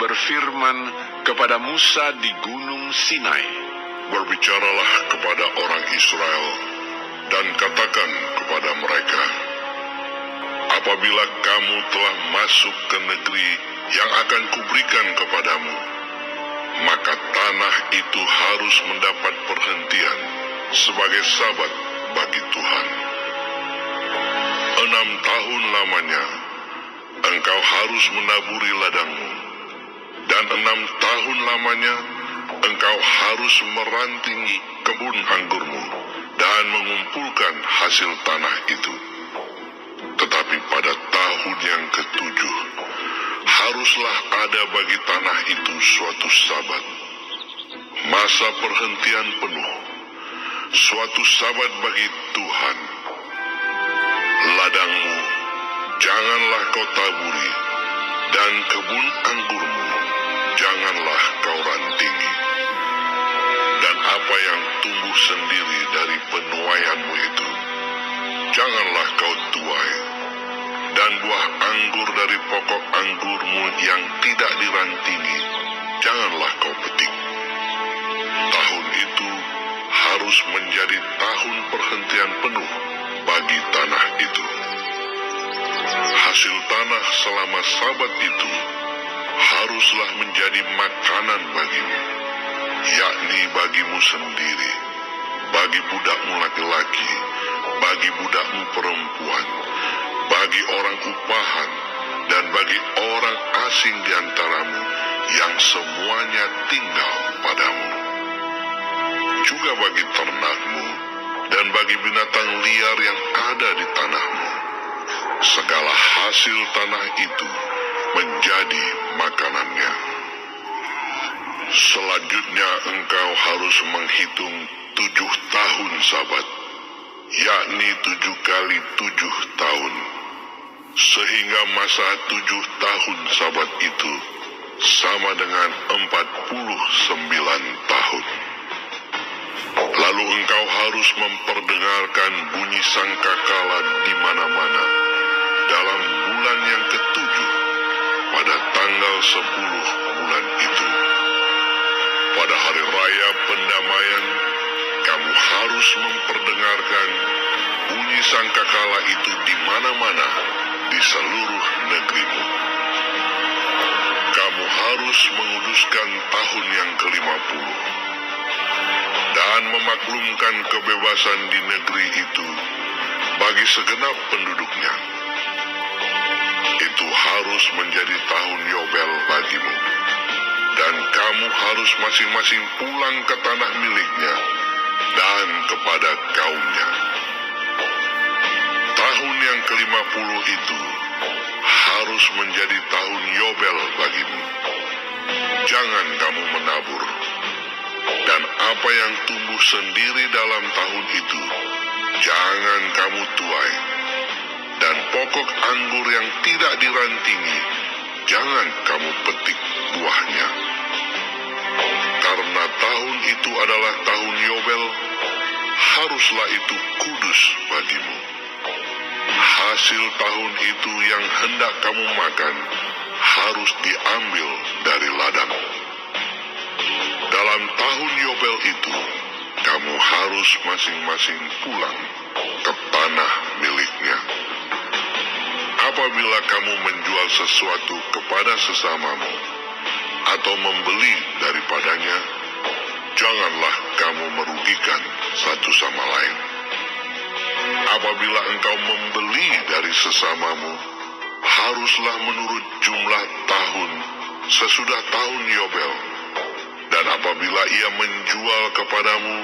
berfirman kepada Musa di Gunung Sinai, "Berbicaralah kepada orang Israel dan katakan kepada mereka, apabila kamu telah masuk ke negeri yang akan kuberikan kepadamu, maka tanah itu harus mendapat perhentian sebagai sabat bagi Tuhan. 6 tahun lamanya engkau harus menaburi ladangmu, dan 6 tahun lamanya engkau harus merantingi kebun anggurmu dan mengumpulkan hasil tanah itu. Tetapi pada tahun yang ke-7 haruslah ada bagi tanah itu suatu sabat, masa perhentian penuh, suatu sabat bagi Tuhan. Ladangmu janganlah kau taburi, dan kebun anggurmu janganlah kau rantingi. Dan apa yang tumbuh sendiri dari penuaianmu itu janganlah kau tuai, dan buah anggur dari pokok anggurmu yang tidak dirantingi janganlah kau petik. Tahun itu harus menjadi tahun perhentian penuh bagi tanah itu. Hasil tanah selama sabat itu haruslah menjadi makanan bagimu, yakni bagimu sendiri, bagi budakmu laki-laki, bagi budakmu perempuan, bagi orang upahan, dan bagi orang asing di antaramu yang semuanya tinggal padamu. Juga bagi ternakmu dan bagi binatang liar yang ada di tanahmu. Segala hasil tanah itu menjadi makanannya. Selanjutnya engkau harus menghitung 7 tahun sabat, yakni 7 kali 7 tahun, sehingga masa 7 tahun sabat itu sama dengan 49 tahun. Lalu engkau harus memperdengarkan bunyi sangkakala di mana-mana dalam bulan yang ke-7 pada tanggal 10 bulan itu. Pada hari raya pendamaian, kamu harus memperdengarkan bunyi sangkakala itu di mana-mana di seluruh negerimu. Kamu harus menguduskan tahun yang ke-50 dan memaklumkan kebebasan di negeri itu bagi segenap penduduknya. Itu harus menjadi tahun Yobel bagimu, dan kamu harus masing-masing pulang ke tanah miliknya dan kepada kaumnya. Tahun yang ke-50 itu harus menjadi tahun Yobel bagimu. Jangan kamu menabur, dan apa yang tumbuh sendiri dalam tahun itu jangan kamu tuai, dan pokok anggur yang tidak dirantingi jangan kamu petik buahnya. Karena tahun itu adalah tahun Yobel, haruslah itu kudus bagimu. Hasil tahun itu yang hendak kamu makan harus diambil dari ladang. Dalam tahun Yobel itu, kamu harus masing-masing pulang ke tanah miliknya. Apabila kamu menjual sesuatu kepada sesamamu atau membeli daripadanya, janganlah kamu merugikan satu sama lain. Apabila engkau membeli dari sesamamu, haruslah menurut jumlah tahun sesudah tahun Yobel. Dan apabila ia menjual kepadamu,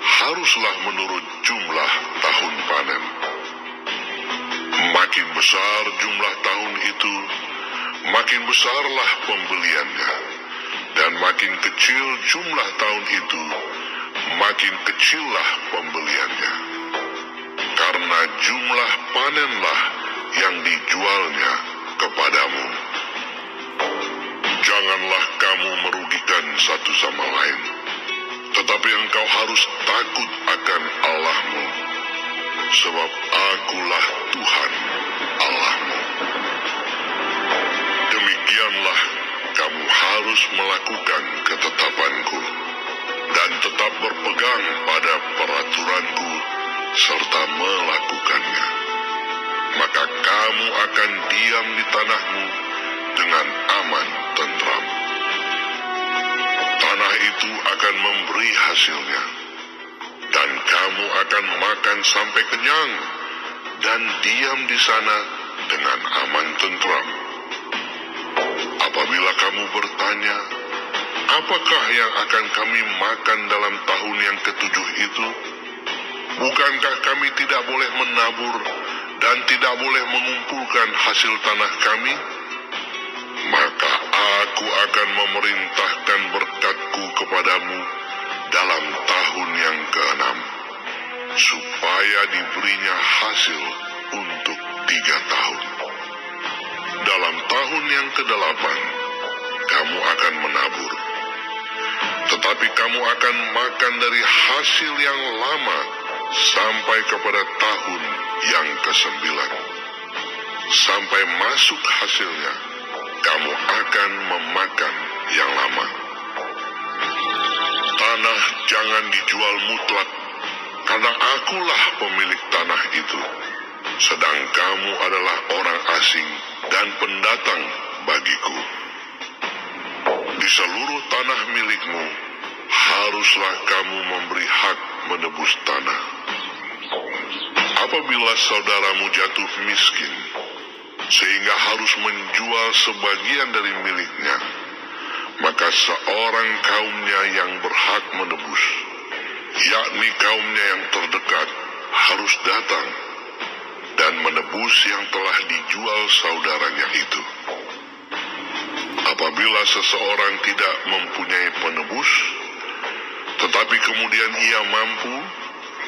haruslah menurut jumlah tahun panen. Makin besar jumlah tahun itu, makin besarlah pembeliannya. Dan makin kecil jumlah tahun itu, makin kecillah pembeliannya. Karena jumlah panenlah yang dijualnya kepadamu. Janganlah kamu merugikan satu sama lain, tetapi engkau harus takut akan Allahmu, sebab Akulah Tuhan Allahmu. Demikianlah kamu harus harus melakukan ketetapanku dan tetap berpegang pada peraturanku serta melakukannya, maka kamu akan diam di tanahmu dengan aman tentram. Tanah itu akan memberi hasilnya, dan kamu akan makan sampai kenyang dan diam di sana dengan aman tentram. Apabila kamu bertanya, apakah yang akan kami makan dalam tahun yang ketujuh itu? Bukankah kami tidak boleh menabur dan tidak boleh mengumpulkan hasil tanah kami? Maka aku akan memerintahkan berkat-Ku kepadamu dalam tahun yang ke-6, supaya diberinya hasil untuk 3 tahun. Dalam tahun yang ke-8, kamu akan menabur, tetapi kamu akan makan dari hasil yang lama sampai kepada tahun yang ke-9. Sampai masuk hasilnya, kamu akan memakan yang lama. Tanah jangan dijual mutlak, karena akulah pemilik tanah itu, sedang kamu adalah orang asing dan pendatang bagiku. Di seluruh tanah milikmu, haruslah kamu memberi hak menebus tanah. Apabila saudaramu jatuh miskin, sehingga harus menjual sebagian dari miliknya, maka seorang kaumnya yang berhak menebus, yakni kaumnya yang terdekat, harus datang dan menebus yang telah dijual saudaranya itu. Apabila seseorang tidak mempunyai penebus, tetapi kemudian ia mampu,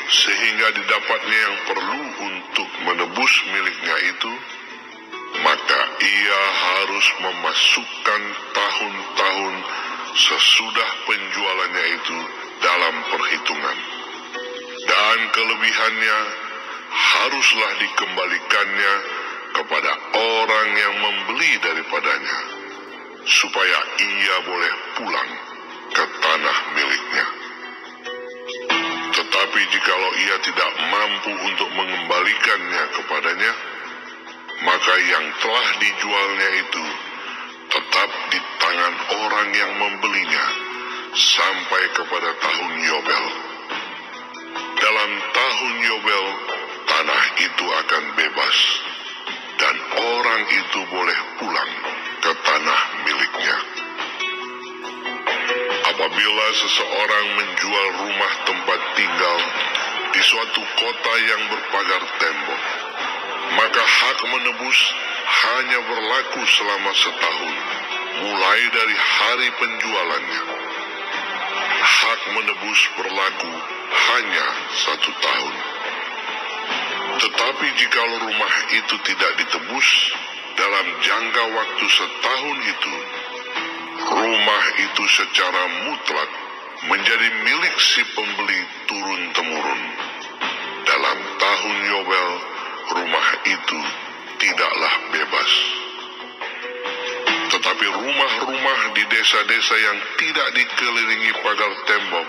sehingga didapatnya yang perlu untuk menebus miliknya itu, maka ia harus memasukkan tahun-tahun sesudah penjualannya itu dalam perhitungan, dan kelebihannya haruslah dikembalikannya kepada orang yang membeli daripadanya, supaya ia boleh pulang ke tanah miliknya. Tetapi jikalau ia tidak mampu untuk mengembalikannya kepadanya, maka yang telah dijualnya itu tetap di tangan orang yang membelinya sampai kepada tahun Yobel. Dalam tahun Yobel, tanah itu akan bebas, dan orang itu boleh pulang ke tanah miliknya. Apabila seseorang menjual rumah tempat tinggal di suatu kota yang berpagar tembok, maka hak menebus hanya berlaku selama setahun, mulai dari hari penjualannya. Hak menebus berlaku hanya 1 tahun. Tetapi jikalau rumah itu tidak ditebus dalam jangka waktu setahun itu, rumah itu secara mutlak menjadi milik si pembeli turun-temurun. Dalam tahun Yobel, rumah itu tidaklah bebas. Tetapi rumah-rumah di desa-desa yang tidak dikelilingi pagar tembok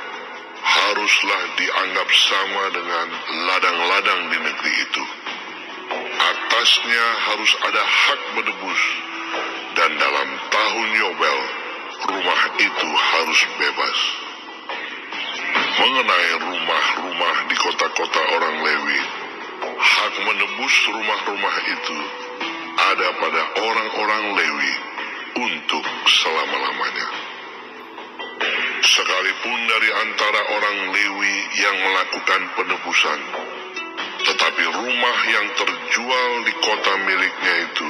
haruslah dianggap sama dengan ladang-ladang di negeri itu. Atasnya harus ada hak menebus, dan dalam tahun Yobel, rumah itu harus bebas. Mengenai rumah-rumah di kota-kota orang Lewi, hak menebus rumah-rumah itu ada pada orang-orang Lewi untuk selama-lamanya. Sekalipun dari antara orang Lewi yang melakukan penebusan, tetapi rumah yang terjual di kota miliknya itu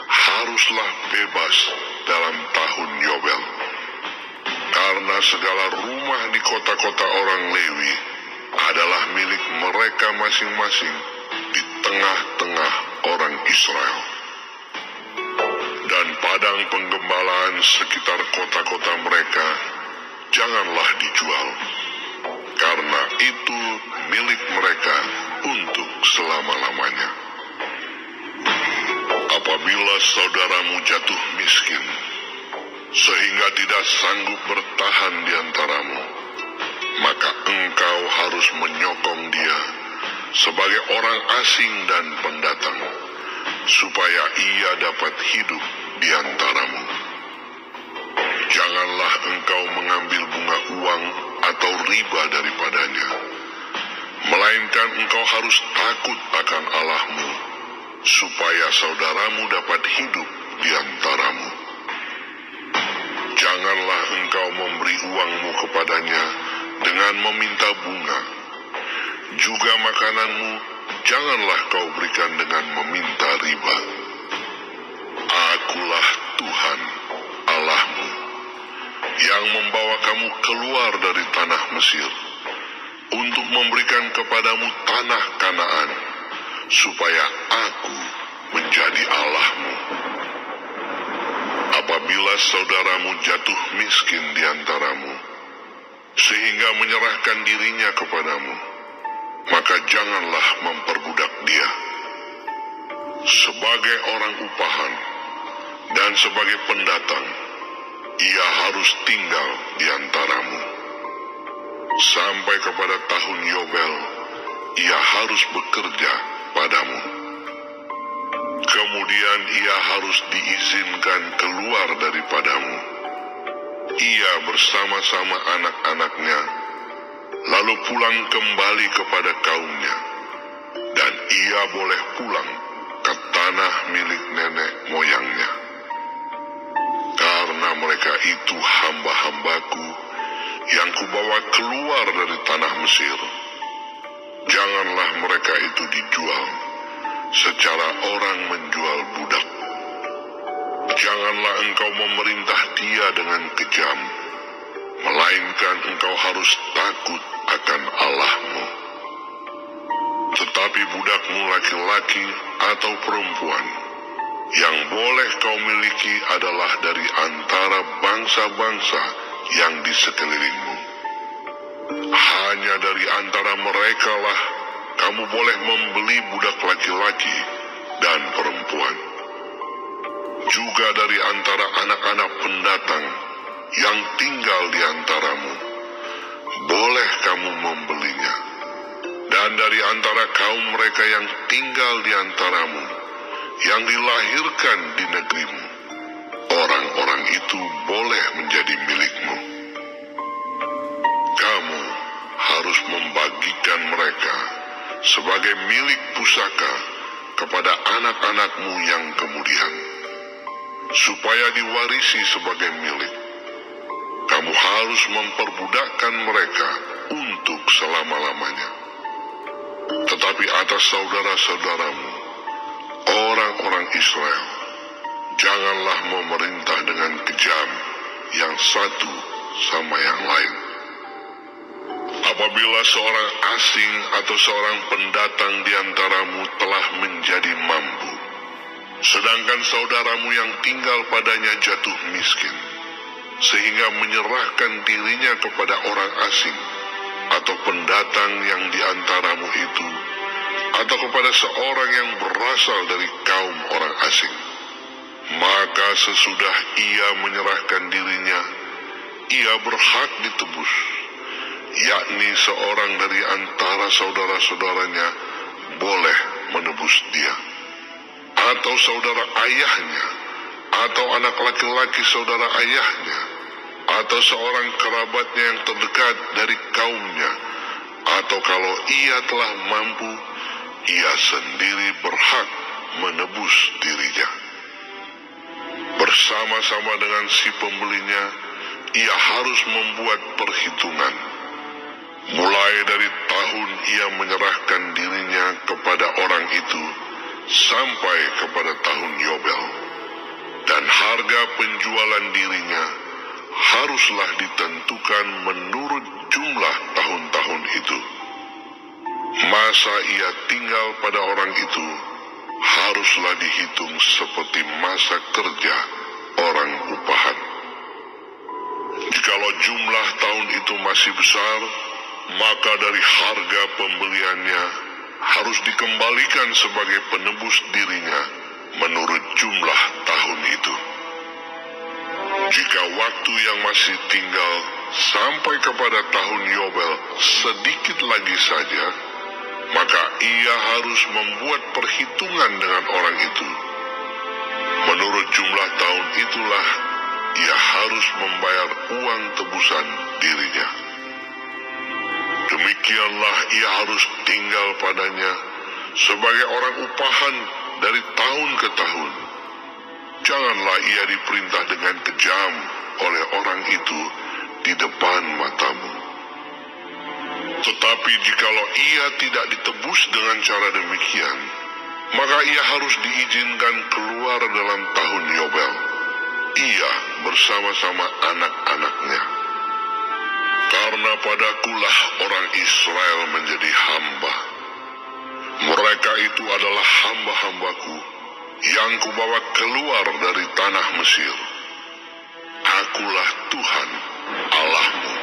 haruslah bebas dalam tahun Yobel. Karena segala rumah di kota-kota orang Lewi adalah milik mereka masing-masing di tengah-tengah orang Israel. Dan padang penggembalaan sekitar kota-kota mereka janganlah dijual, karena itu milik mereka untuk selama-lamanya. Apabila saudaramu jatuh miskin, sehingga tidak sanggup bertahan di antaramu, maka engkau harus menyokong dia sebagai orang asing dan pendatang, supaya ia dapat hidup di antaramu. Janganlah engkau mengambil bunga uang atau riba daripadanya, melainkan engkau harus takut akan Allahmu, supaya saudaramu dapat hidup di antaramu. Janganlah engkau memberi uangmu kepadanya dengan meminta bunga. Juga makananmu janganlah kau berikan dengan meminta riba. Akulah Tuhan Allahmu, yang membawa kamu keluar dari tanah Mesir, untuk memberikan kepadamu tanah Kanaan, supaya aku menjadi Allahmu. Apabila saudaramu jatuh miskin di antaramu, sehingga menyerahkan dirinya kepadamu, maka janganlah memperbudak dia. Sebagai orang upahan dan sebagai pendatang, ia harus tinggal di antaramu. Sampai kepada tahun Yobel, ia harus bekerja padamu. Kemudian ia harus diizinkan keluar daripadamu, ia bersama-sama anak-anaknya, lalu pulang kembali kepada kaumnya, dan ia boleh pulang ke tanah milik nenek moyangnya. Karena mereka itu hamba-hambaku yang kubawa keluar dari tanah Mesir, janganlah mereka itu dijual secara orang menjual budak. Janganlah engkau memerintah dia dengan kejam, melainkan engkau harus takut akan Allahmu. Tetapi budakmu laki-laki atau perempuan yang boleh kau miliki adalah dari antara bangsa-bangsa yang di sekelilingmu. Hanya dari antara mereka lah kamu boleh membeli budak laki-laki dan perempuan. Juga dari antara anak-anak pendatang yang tinggal di antaramu, boleh kamu membelinya. Dan dari antara kaum mereka yang tinggal di antaramu, yang dilahirkan di negerimu, orang-orang itu boleh menjadi milikmu. Kamu harus membagikan mereka sebagai milik pusaka kepada anak-anakmu yang kemudian, supaya diwarisi sebagai milik. Kamu harus memperbudakkan mereka untuk selama-lamanya. Tetapi atas saudara-saudaramu, orang-orang Israel, janganlah memerintah dengan kejam yang satu sama yang lain. Apabila seorang asing atau seorang pendatang di antaramu telah menjadi mampu, sedangkan saudaramu yang tinggal padanya jatuh miskin, sehingga menyerahkan dirinya kepada orang asing atau pendatang yang di antaramu itu, atau kepada seorang yang berasal dari kaum orang asing, maka sesudah ia menyerahkan dirinya, ia berhak ditebus, yakni seorang dari antara saudara-saudaranya boleh menebus dia, atau saudara ayahnya, atau anak laki-laki saudara ayahnya, atau seorang kerabatnya yang terdekat dari kaumnya, atau kalau ia telah mampu, ia sendiri berhak menebus dirinya. Bersama-sama dengan si pembelinya, ia harus membuat perhitungan, mulai dari tahun ia menyerahkan dirinya kepada orang itu, sampai kepada tahun Yobel. Dan harga penjualan dirinya haruslah ditentukan menurut jumlah tahun-tahun itu. Masa ia tinggal pada orang itu haruslah dihitung seperti masa kerja orang upahan. Jikalau jumlah tahun itu masih besar, maka dari harga pembeliannya harus dikembalikan sebagai penebus dirinya menurut jumlah tahun itu. Jika jika waktu yang masih tinggal sampai kepada tahun Yobel sedikit lagi saja, maka ia harus membuat perhitungan dengan orang itu. Menurut jumlah tahun itulah ia harus membayar uang tebusan dirinya. Demikianlah ia harus tinggal padanya sebagai orang upahan dari tahun ke tahun. Janganlah ia diperintah dengan kejam oleh orang itu di depan matamu. Tetapi jikalau ia tidak ditebus dengan cara demikian, maka ia harus diizinkan keluar dalam tahun Yobel, ia bersama-sama anak-anaknya. Karena padakulah orang Israel menjadi hamba. Mereka itu adalah hamba-hambaku yang kubawa keluar dari tanah Mesir. Akulah Tuhan Allahmu.